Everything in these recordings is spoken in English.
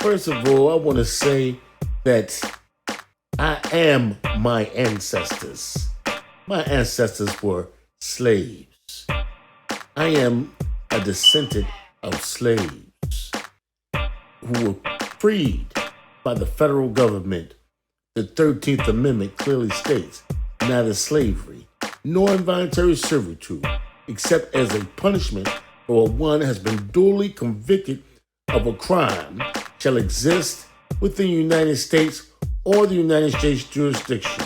First of all, I want to say that I am my ancestors. My ancestors were slaves. I am a descendant of slaves who were freed by the federal government. The 13th Amendment clearly states neither slavery nor involuntary servitude, except as a punishment for one has been duly convicted of a crime, shall exist within the United States or the United States jurisdiction.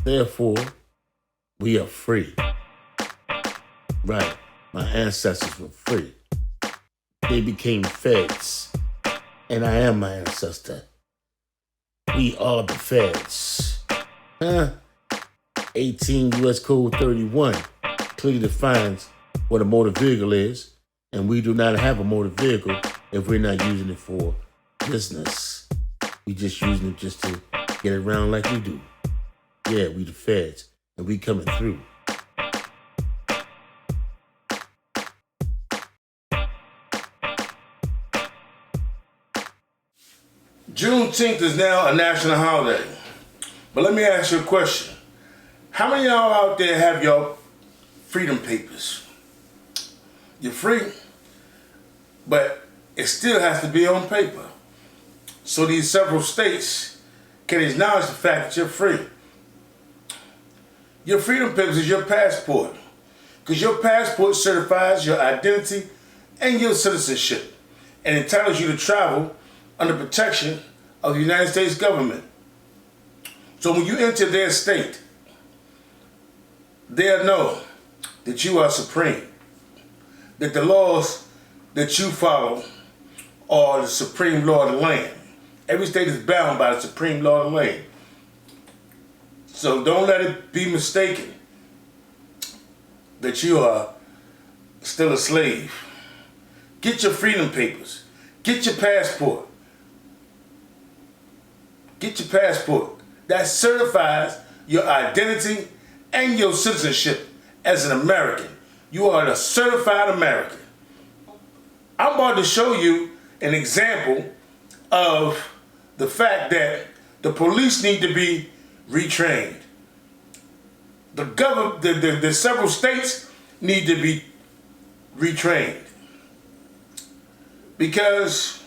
Therefore, we are free. Right, my ancestors were free. They became feds, and I am my ancestor. We are the feds. 18 U.S. Code 31 clearly defines what a motor vehicle is, and we do not have a motor vehicle if we're not using it for business. We just using it just to get around like we do. Yeah, we the feds, and we coming through. Juneteenth is now a national holiday. But let me ask you a question. How many of y'all out there have your freedom papers? You're free, but it still has to be on paper. So these several states can acknowledge the fact that you're free. Your freedom papers is your passport, because your passport certifies your identity and your citizenship and entitles you to travel under protection of the United States government. So when you enter their state, they'll know that you are supreme, that the laws that you follow are the supreme law of the land. Every state is bound by the supreme law of the land. So don't let it be mistaken that you are still a slave. Get your freedom papers. Get your passport. Get your passport. That certifies your identity and your citizenship as an American. You are a certified American. I'm about to show you an example of the fact that the police need to be retrained. The several states need to be retrained, because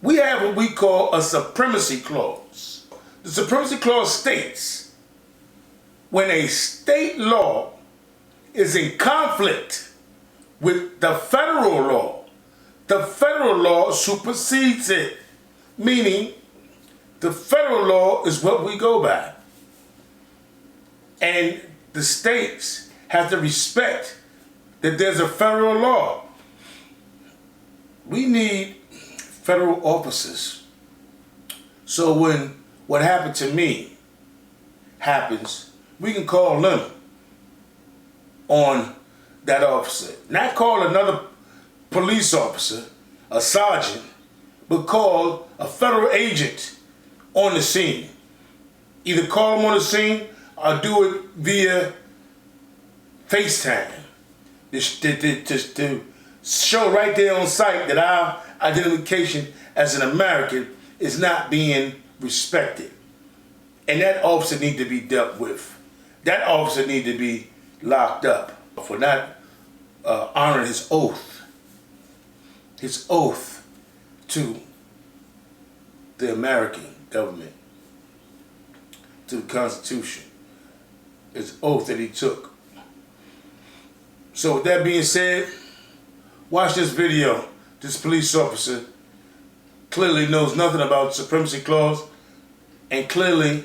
we have what we call a supremacy clause. The supremacy clause states when a state law is in conflict with the federal law supersedes it. Meaning, the federal law is what we go by. And the states have to respect that there's a federal law. We need federal officers. So when what happened to me happens, we can call them on that officer. Not call another police officer, a sergeant, but call a federal agent on the scene. Either call them on the scene or do it via FaceTime. To show right there on site that our identification as an American is not being respected. And that officer needs to be dealt with. That officer needs to be locked up for not honoring his oath. His oath to the American government, to the Constitution. His oath that he took. So with that being said, watch this video. This police officer clearly knows nothing about the Supremacy Clause and clearly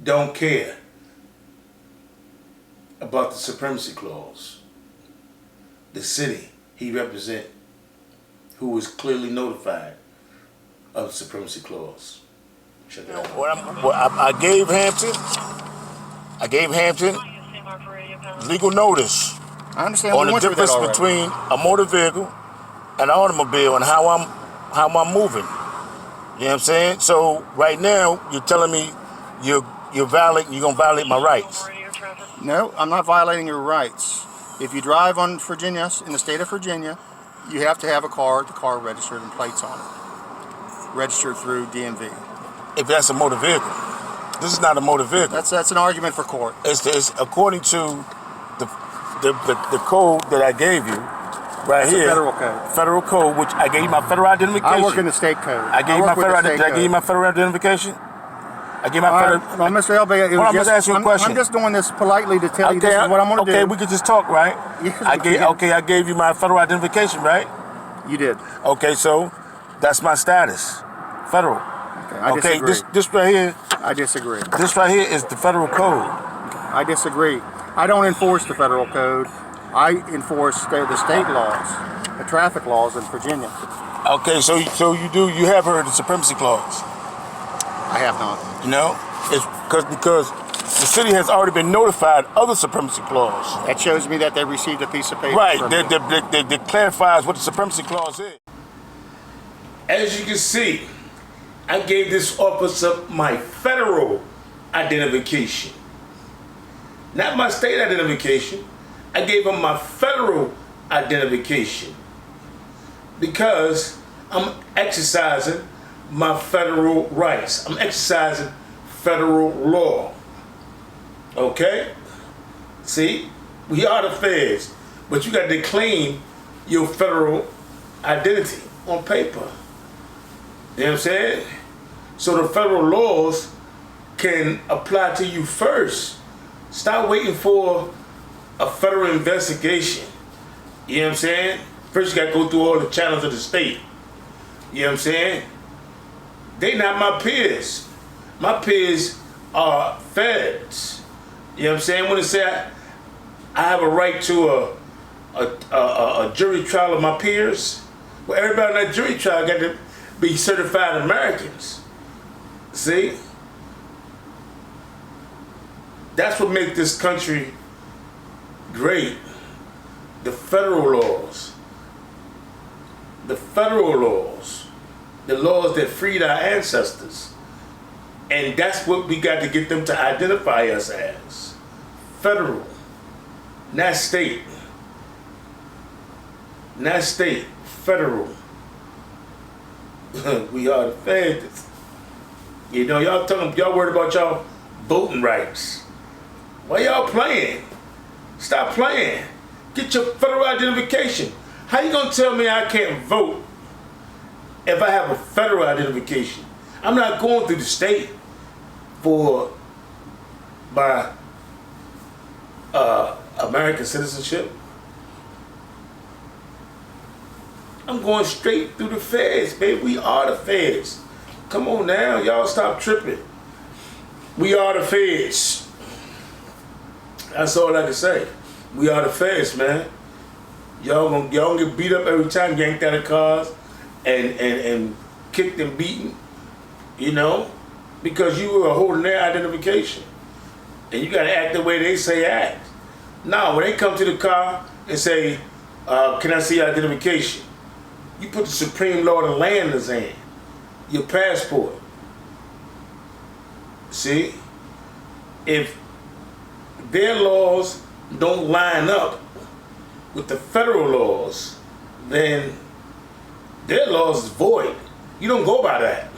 don't care about the Supremacy Clause. The city he represents, who was clearly notified of the Supremacy Clause. Check it out. I gave Hampton legal notice I understand on the difference between a motor vehicle and an automobile and how I'm moving. You know what I'm saying? So right now you're telling me you're gonna violate my rights. No, I'm not violating your rights. If you drive on Virginia, in the state of Virginia, You have to have a car, the car registered and plates on it. Registered through DMV. If that's a motor vehicle. This is not a motor vehicle. That's an argument for court. It's according to the code that I gave you, right It's here. a federal code. Federal code, which I gave you my federal identification. I work in the state code. I gave you my federal. Did I give you my federal identification? I gave my federal. No, Mr. El-Bey, Hold on, I'm just asking you a question. I'm just doing this politely to tell you this is what I'm going to do. Okay, we could just talk, right? Yes, I gave you my federal identification, right? You did. Okay, so that's my status, federal. I disagree. This right here. I disagree. This right here is the federal code. I disagree. I don't enforce the federal code. I enforce the state laws, the traffic laws in Virginia. Okay, so you have heard the supremacy clause. I have not. No, it's because the city has already been notified of the supremacy clause. That shows me that they received a piece of paper. Right, from that clarifies what the supremacy clause is. As you can see, I gave this officer my federal identification. Not my state identification. I gave him my federal identification because I'm exercising my federal rights. I'm exercising federal law. Okay? See? We are the feds, but you got to claim your federal identity on paper. You know what I'm saying? So the federal laws can apply to you first. Stop waiting for a federal investigation. You know what I'm saying? First you got to go through all the channels of the state. You know what I'm saying? They not my peers. My peers are feds. You know what I'm saying? When they say I have a right to a jury trial of my peers, well, everybody in that jury trial got to be certified Americans. See? That's what makes this country great. The federal laws. The federal laws. The laws that freed our ancestors. And that's what we got to get them to identify us as. Federal. Not state. Not state. Federal. We are the feds. You know, y'all worried about y'all voting rights. Why y'all playing? Stop playing. Get your federal identification. How you gonna tell me I can't vote if I have a federal identification? I'm not going through the state for my American citizenship. I'm going straight through the feds, baby. We are the feds. Come on now, y'all stop tripping. We are the feds. That's all I can say. We are the feds, man. Y'all gonna get beat up every time yanked out of cars and kicked and beaten, you know, because you were holding their identification. And you gotta act the way they say act. Now, when they come to the car and say, can I see your identification? You put the supreme law of the land in his hand, your passport. See? If their laws don't line up with the federal laws, then their laws is void. You don't go by that.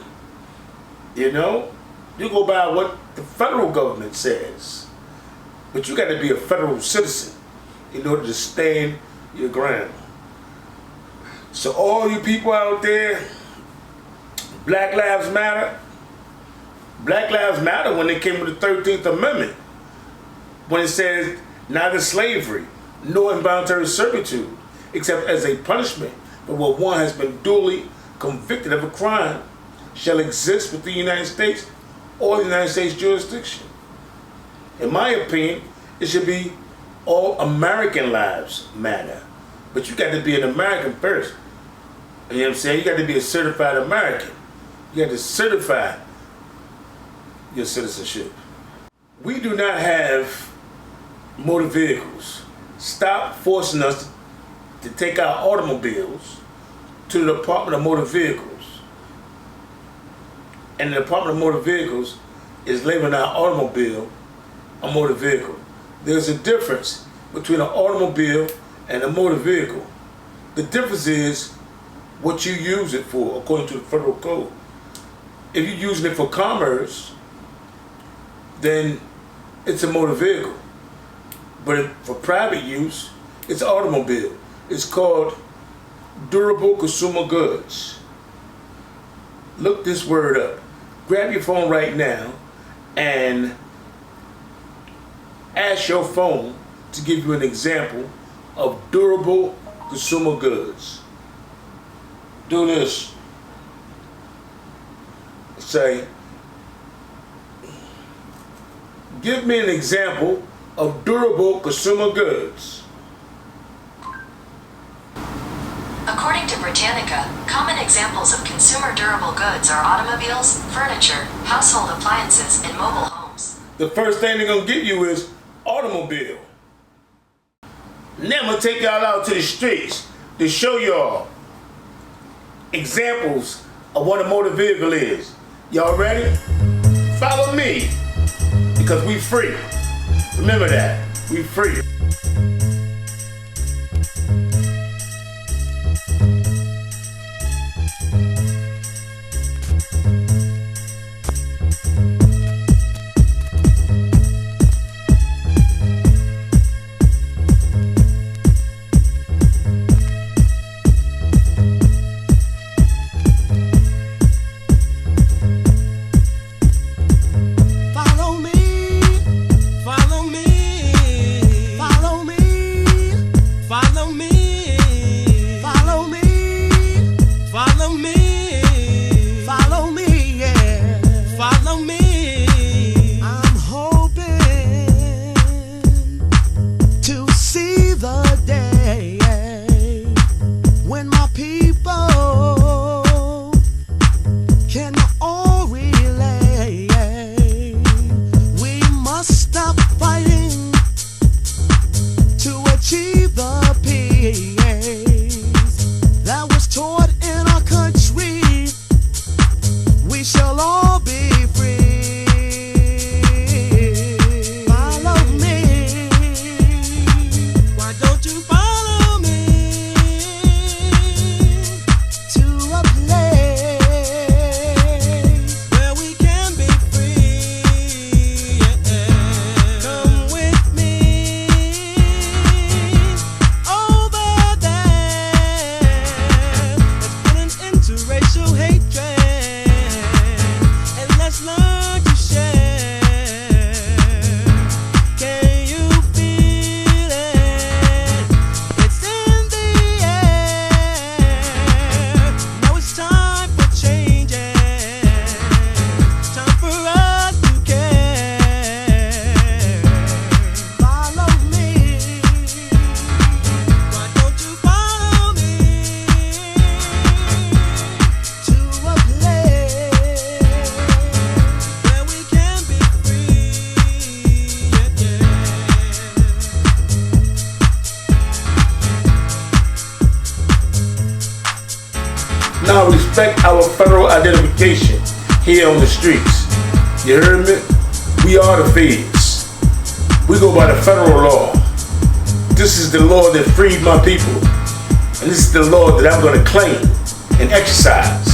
You know? You go by what the federal government says. But you got to be a federal citizen in order to stand your ground. So all you people out there, Black Lives Matter. Black Lives Matter when they came with the 13th Amendment. When it says neither slavery nor involuntary servitude, except as a punishment for what one has been duly convicted of a crime, shall exist with the United States or the United States jurisdiction. In my opinion, it should be all American lives matter. But you got to be an American first. You know what I'm saying? You got to be a certified American. You got to certify your citizenship. We do not have motor vehicles. Stop forcing us to take our automobiles to the Department of Motor Vehicles. And the Department of Motor Vehicles is labeling our automobile a motor vehicle. There's a difference between an automobile and a motor vehicle. The difference is what you use it for, according to the federal code. If you're using it for commerce, then it's a motor vehicle. But for private use, it's an automobile. It's called durable consumer goods. Look this word up. Grab your phone right now and ask your phone to give you an example of durable consumer goods. Do this. Say, give me an example of durable consumer goods. According to Britannica, common examples of consumer durable goods are automobiles, furniture, household appliances, and mobile homes. The first thing they're gonna give you is automobile. Now I'm gonna take y'all out to the streets to show y'all examples of what a motor vehicle is. Y'all ready? Follow me, because we free. Remember that, we free. Now respect our federal identification here on the streets. You heard me? We are the feds. We go by the federal law. This is the law that freed my people. And this is the law that I'm going to claim and exercise.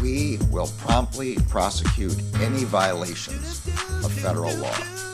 We will promptly prosecute any violations of federal law.